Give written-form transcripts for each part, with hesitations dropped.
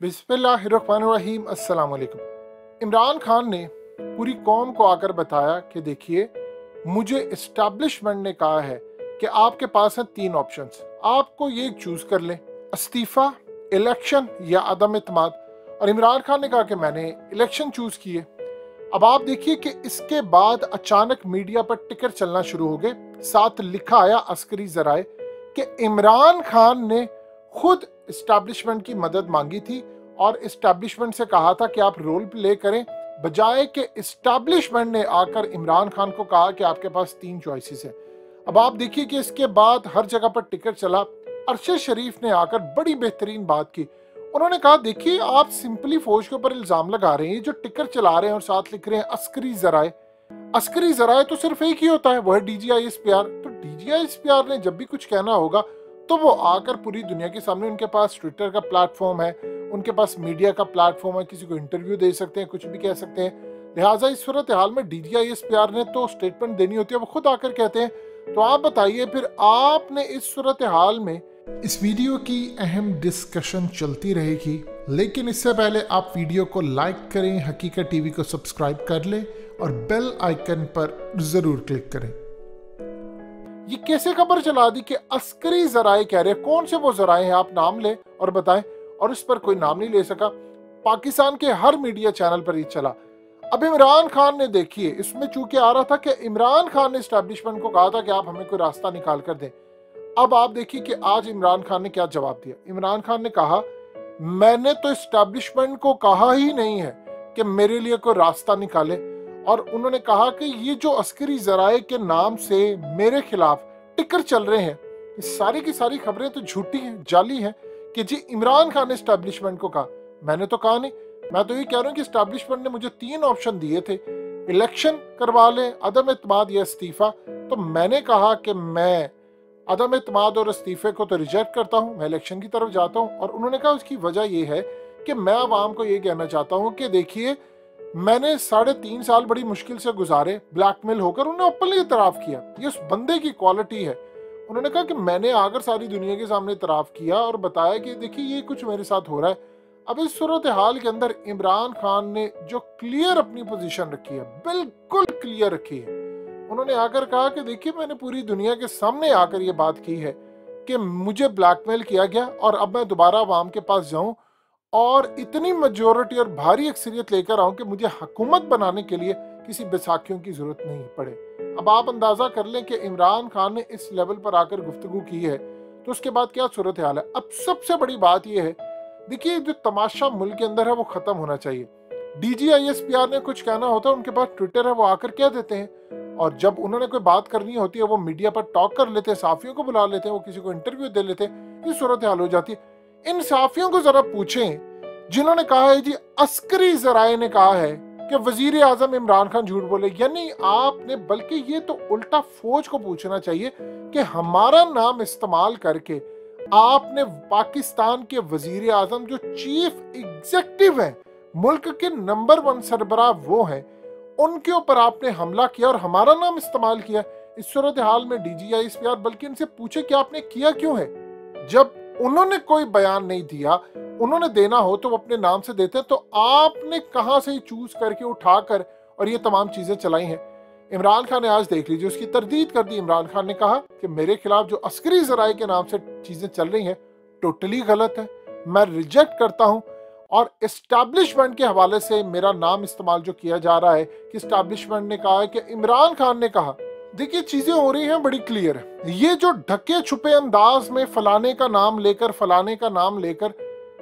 बिस्मिल्लाहिर्रहमानिर्रहीम। अस्सलाम वालेकुम। इमरान खान ने पूरी कौम को आकर बताया कि देखिए, मुझे इस्टेब्लिशमेंट ने कहा है कि आपके पास हैं तीन ऑप्शंस, आपको ये चूज कर लें, इस्तीफा, इलेक्शन या अदम इत्मीद। और इमरान खान ने कहा कि मैंने इलेक्शन चूज किए। अब आप देखिए कि इसके बाद अचानक मीडिया पर टिकर चलना शुरू हो गए। साथ लिखा आया अस्करी जराए कि इमरान खान ने खुद इस्टेब्लिशमेंट की मदद मांगी थी और इस्टेब्लिशमेंट से कहा था कि आप रोल प्ले करें, बजाय कि इस्टेब्लिशमेंट ने आकर इमरान खान को कहा कि आपके पास तीन चॉइसेस है। अब आप देखिए कि इसके बाद हर जगह पर टिकर चला। अरशद शरीफ ने आकर बड़ी बेहतरीन बात की। उन्होंने कहा देखिए, आप सिंपली फौज के ऊपर इल्जाम लगा रहे हैं, जो टिकर चला रहे हैं और साथ लिख रहे हैं अस्करी जराए। अस्करी जराए तो सिर्फ एक ही होता है, वो है DGISPR। तो DGISPR ने जब भी कुछ कहना होगा तो वो आकर पूरी दुनिया के सामने, उनके पास ट्विटर का प्लेटफॉर्म है, उनके पास मीडिया का प्लेटफॉर्म है, किसी को इंटरव्यू दे सकते हैं, कुछ भी कह सकते हैं। लिहाजा इस सूरत हाल में DGISPR ने तो स्टेटमेंट देनी होती है, वो खुद आकर कहते हैं। तो आप बताइए फिर आपने इस सूरत हाल में, इस वीडियो की अहम डिस्कशन चलती रहेगी, लेकिन इससे पहले आप वीडियो को लाइक करें, हकीकत टीवी को सब्सक्राइब कर लें और बेल आइकन पर जरूर क्लिक करें। ये कैसे खबर चला दी कि अस्करी जराए कह रहे हैं? कौन से वो जराए हैं, आप नाम लें और बताएं। और इस पर कोई नाम नहीं ले सका। पाकिस्तान के हर मीडिया चैनल पर ये चला। अब इमरान खान ने देखिए, इसमें चूंकि आ रहा था कि इमरान खान ने एस्टेब्लिशमेंट को कहा था कि आप हमें कोई रास्ता निकाल कर दें। अब आप देखिए कि आज इमरान खान ने क्या जवाब दिया। इमरान खान ने कहा, मैंने तो एस्टेब्लिशमेंट को कहा ही नहीं है कि मेरे लिए कोई रास्ता निकाले। और उन्होंने कहा कि ये जो अस्करी जराए के नाम से मेरे खिलाफ टिकर चल रहे हैं, ये सारी की सारी खबरें तो झूठी हैं, जाली हैं। कि जी इमरान खान ने एस्टेब्लिशमेंट को कहा, मैंने तो कहा नहीं। मैं तो ये कह रहा हूँ कि एस्टेब्लिशमेंट ने मुझे तीन ऑप्शन दिए थे, इलेक्शन करवा लें, अदम इत्मीद या इस्तीफा। तो मैंने कहा कि मैं अदम इत्मीद और इस्तीफे को तो रिजेक्ट करता हूँ, मैं इलेक्शन की तरफ जाता हूँ। और उन्होंने कहा उसकी वजह यह है कि मैं आवाम को ये कहना चाहता हूँ कि देखिए, मैंने 3.5 साल बड़ी मुश्किल से गुजारे, ब्लैकमेल होकर। उन्होंने ओपनली इतराफ किया, ये उस बंदे की क्वालिटी है। उन्होंने कहा कि मैंने आकर सारी दुनिया के सामने इतराफ किया और बताया कि देखिए ये कुछ मेरे साथ हो रहा है। अब इस सूरत हाल के अंदर इमरान खान ने जो क्लियर अपनी पोजीशन रखी है, बिल्कुल क्लियर रखी है। उन्होंने आकर कहा कि देखिए, मैंने पूरी दुनिया के सामने आकर ये बात की है कि मुझे ब्लैकमेल किया गया और अब मैं दोबारा आवाम के पास जाऊं और इतनी मेजोरिटी और भारी अक्सरियत लेकर आऊं कि मुझे हुकूमत बनाने के लिए किसी बैसाखियों की जरूरत नहीं पड़े। अब आप अंदाजा कर लें कि इमरान खान ने इस लेवल पर आकर गुफ्तगू की है, तो उसके बाद क्या सूरत हाल है। अब सबसे बड़ी बात यह है, देखिए जो तमाशा मुल्क के अंदर है वो खत्म होना चाहिए। DGISPR ने कुछ कहना होता है, उनके पास ट्विटर है, वो आकर कह देते हैं। और जब उन्होंने कोई बात करनी होती है, वो मीडिया पर टॉक कर लेते हैं, साफियों को बुला लेते हैं, वो किसी को इंटरव्यू दे लेते हैं। ये सूरत हाल हो जाती है। इन साफियों को जरा पूछें जिन्होंने कहा है जी अस्करी जराए ने कहा है कि वजीर आजम इमरान खान झूठ बोले, यानी आपने, बल्कि ये तो उल्टा फौज को पूछना चाहिए कि हमारा नाम इस्तेमाल करके आपने पाकिस्तान के वजीर आजम, जो चीफ एग्जीक्यूटिव है, मुल्क के नंबर 1 सरबराह वो हैं, उनके ऊपर आपने हमला किया और हमारा नाम इस्तेमाल किया। इस सूरत हाल में DGISPR, बल्कि इनसे पूछे कि आपने किया क्यों है। जब उन्होंने कोई बयान नहीं दिया, उन्होंने देना हो तो वो अपने नाम से देते, तो आपने कहां से चूज करके उठाकर और ये तमाम चीजें चलाई हैं। इमरान खान ने आज देख लीजिए, उसकी तरदीद कर दी। इमरान खान ने कहा कि मेरे खिलाफ जो अस्करी जराए के नाम से चीजें चल रही हैं टोटली गलत है, मैं रिजेक्ट करता हूं। और एस्टैब्लिशमेंट के हवाले से मेरा नाम इस्तेमाल जो किया जा रहा है कि एस्टैब्लिशमेंट ने कहा है कि इमरान खान ने कहा, देखिए चीजें हो रही हैं बड़ी क्लियर है। ये जो ढके छुपे अंदाज में फलाने का नाम लेकर, फलाने का नाम लेकर,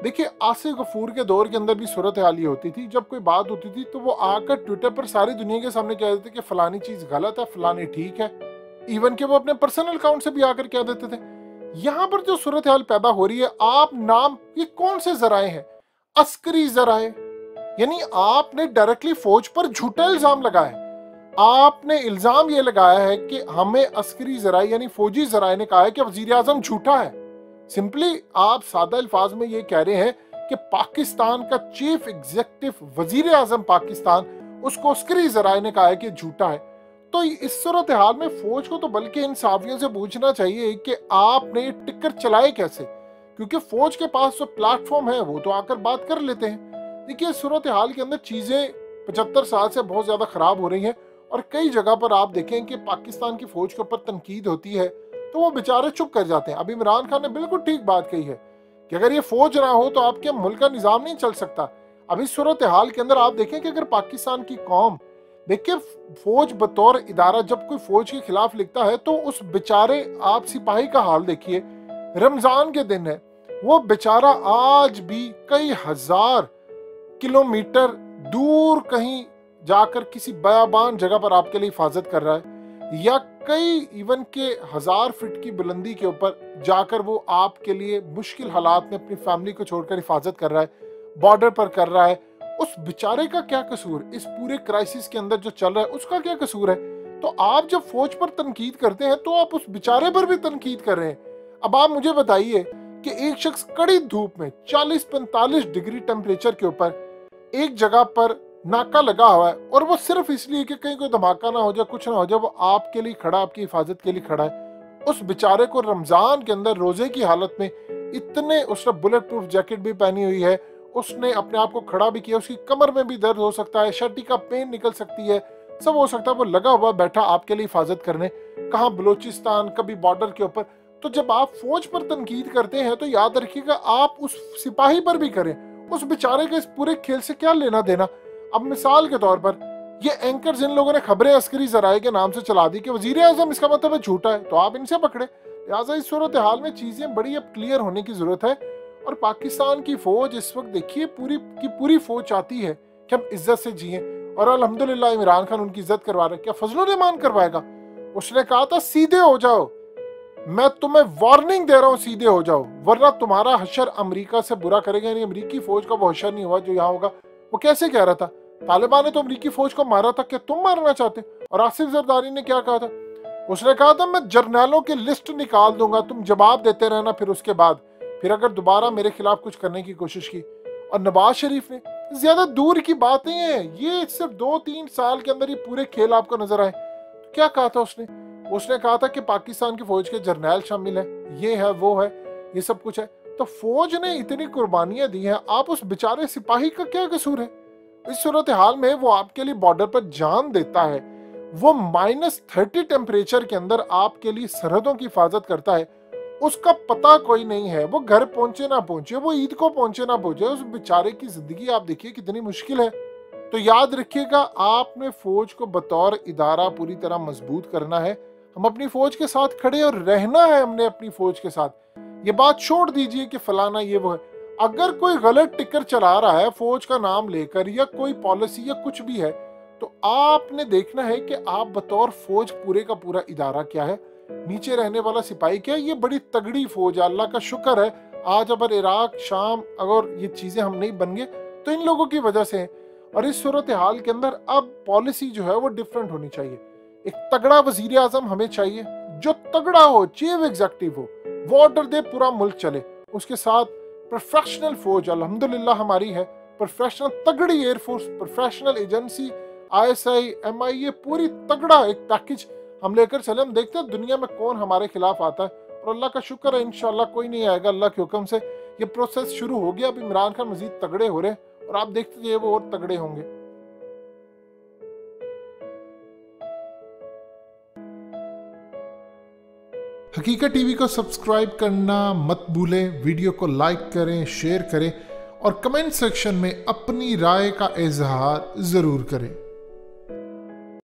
देखिए आसिफ गफूर के दौर के अंदर भी सूरत हाल ये होती थी। जब कोई बात होती थी तो वो आकर ट्विटर पर सारी दुनिया के सामने कह देते कि फलानी चीज गलत है, फलानी ठीक है। इवन के वो अपने पर्सनल अकाउंट से भी आकर कह देते थे। यहाँ पर जो सूरत हाल पैदा हो रही है, आप नाम, ये कौन से जराए हैं? अस्करी जराए, यानी आपने डायरेक्टली फौज पर झूठा इल्जाम लगाया है। आपने इल्जाम ये लगाया है कि हमें अस्करी जराए यानी फौजी जराए ने कहा है कि वजीर आजम झूठा है। सिंपली आप सादा अल्फाज में ये कह रहे हैं कि पाकिस्तान का चीफ एग्जीक्यूटिव, वजीर आजम पाकिस्तान, उसको अस्करी जराए ने कहा है कि झूठा है। तो इस सूरत हाल में फौज को तो बल्कि इन साफियों से पूछना चाहिए कि आपने टिक्कर चलाए कैसे, क्योंकि फौज के पास जो प्लेटफॉर्म है वो तो आकर बात कर लेते हैं। देखिए सूरत हाल के अंदर चीजें 75 साल से बहुत ज्यादा खराब हो रही हैं और कई जगह पर आप देखें कि पाकिस्तान की फौज के ऊपर तनकीद होती है तो वो बेचारे चुप कर जाते हैं। अभी इमरान खान ने बिल्कुल ठीक बात कही है कि अगर ये फौज ना हो तो आपके मुल्क का निजाम नहीं चल सकता। अभी सूरत हाल के अंदर आप देखें कि अगर पाकिस्तान की कौम देखिए फौज बतौर इदारा जब कोई फौज के खिलाफ लिखता है तो उस बेचारे आप सिपाही का हाल देखिए। रमजान के दिन है, वो बेचारा आज भी कई हजार किलोमीटर दूर कहीं जाकर किसी बयाबान जगह पर आपके लिए हिफाजत कर रहा है, या कई इवन के 1000 फीट की बुलंदी के ऊपर जाकर वो आपके लिए मुश्किल हालात में अपनी फैमिली को छोड़कर हिफाजत कर रहा है, बॉर्डर पर कर रहा है। उस बेचारे का क्या कसूर? इस पूरे क्राइसिस के अंदर जो चल रहा है उसका क्या कसूर है? तो आप जब फौज पर तनकीद करते हैं तो आप उस बेचारे पर भी तनकीद कर रहे हैं। अब आप मुझे बताइए कि एक शख्स कड़ी धूप में 40-45 डिग्री टेम्परेचर के ऊपर एक जगह पर नाका लगा हुआ है और वो सिर्फ इसलिए कि कहीं कोई धमाका ना हो जाए, कुछ ना हो जाए, वो आपके लिए खड़ा, आपकी हिफाजत के लिए खड़ा है। उस बेचारे को रमजान के अंदर रोजे की हालत में इतने, उसने बुलेट प्रूफ जैकेट भी पहनी हुई है, उसने अपने आप को खड़ा भी किया, उसकी कमर में भी दर्द हो सकता है, शर्टी का पेन निकल सकती है, सब हो सकता है, वो लगा हुआ बैठा आपके लिए हिफाजत करने, कहाँ बलोचिस्तान, कभी बॉर्डर के ऊपर। तो जब आप फौज पर तनकीद करते हैं तो याद रखिएगा आप उस सिपाही पर भी करें। उस बेचारे का इस पूरे खेल से क्या लेना देना? अब मिसाल के तौर पर ये एंकर जिन लोगों ने खबरें अस्करी जराए के नाम से चला दी कि वजीर आजम इसका मतलब है झूठा है, तो आप इनसे पकड़े। लिहाजा इस सूरत हाल में चीजें बड़ी अब क्लियर होने की जरूरत है। और पाकिस्तान की फौज इस वक्त देखिए पूरी की पूरी फौज चाहती है कि हम इज्जत से जिए, और अल्हम्दुलिल्लाह इमरान खान उनकी इज्जत करवा रहे हैं। क्या फजल रहमान करवाएगा? उसने कहा था सीधे हो जाओ, मैं तुम्हें वार्निंग दे रहा हूं, सीधे हो जाओ वरना तुम्हारा हशर अमेरिका से बुरा करेगा। यानी अमेरिकी फौज का वो हशर नहीं हुआ जो यहाँ होगा। वो कैसे कह रहा था? तालिबान ने तो अमेरिकी फौज को मारा था, क्या तुम मारना चाहते? और आसिफ जरदारी ने क्या कहा था? उसने कहा था मैं जर्नैलों की लिस्ट निकाल दूंगा, तुम जवाब देते रहना, फिर उसके बाद फिर अगर दोबारा मेरे खिलाफ कुछ करने की कोशिश की। और नवाज शरीफ ने, ज्यादा दूर की बात नहीं है, ये सिर्फ 2-3 साल के अंदर ये पूरे खेल आपको नजर आए। तो क्या कहा था उसने कहा था कि पाकिस्तान की फौज के जर्नैल शामिल है, ये है वो है, ये सब कुछ है। तो फौज ने इतनी कुर्बानियां दी हैं, आप उस बेचारे सिपाही का क्या कसूर है? इस सूरत हाल में वो आपके लिए बॉर्डर पर जान देता है, वो -30 टेम्परेचर के अंदर आपके लिए सरहदों की हिफाजत करता है, उसका पता कोई नहीं है, वो घर पहुंचे ना पहुंचे, वो ईद को पहुंचे ना पहुंचे, उस बेचारे की जिंदगी आप देखिए कितनी मुश्किल है। तो याद रखिएगा आपने फौज को बतौर इदारा पूरी तरह मजबूत करना है। हम अपनी फौज के साथ खड़े और रहना है हमने अपनी फौज के साथ। ये बात छोड़ दीजिए कि फलाना ये वो है। अगर कोई गलत टिकर चला रहा है फौज का नाम लेकर, या कोई पॉलिसी या कुछ भी है, तो आपने देखना है कि आप बतौर फौज पूरे का पूरा इदारा क्या है, नीचे रहने वाला सिपाही क्या है। ये बड़ी तगड़ी फौज है, अल्लाह का शुक्र है आज अगर इराक, शाम, अगर ये चीजें हम नहीं बन गए तो इन लोगों की वजह से है। और इस सूरत हाल के अंदर अब पॉलिसी जो है वो डिफरेंट होनी चाहिए। एक तगड़ा वजीर आजम हमें चाहिए, जो तगड़ा हो, चीफ एग्जीक्यूटिव हो, वो ऑर्डर दे, पूरा मुल्क चले। उसके साथ प्रोफेशनल फौज अल्हम्दुलिल्लाह हमारी है, प्रोफेशनल तगड़ी air force, professional agency, ISI, MI, पूरी तगड़ा एक पैकेज हम लेकर चले। हम देखते हैं दुनिया में कौन हमारे खिलाफ आता है, और अल्लाह का शुक्र है इंशाल्लाह कोई नहीं आएगा। अल्लाह के हुक्म से ये प्रोसेस शुरू हो गया। अब इमरान खान मजीद तगड़े हो रहे हैं और आप देखते जाइए वो और तगड़े होंगे। हकीकत टीवी को सब्सक्राइब करना मत भूलें, वीडियो को लाइक करें, शेयर करें और कमेंट सेक्शन में अपनी राय का इजहार जरूर करें।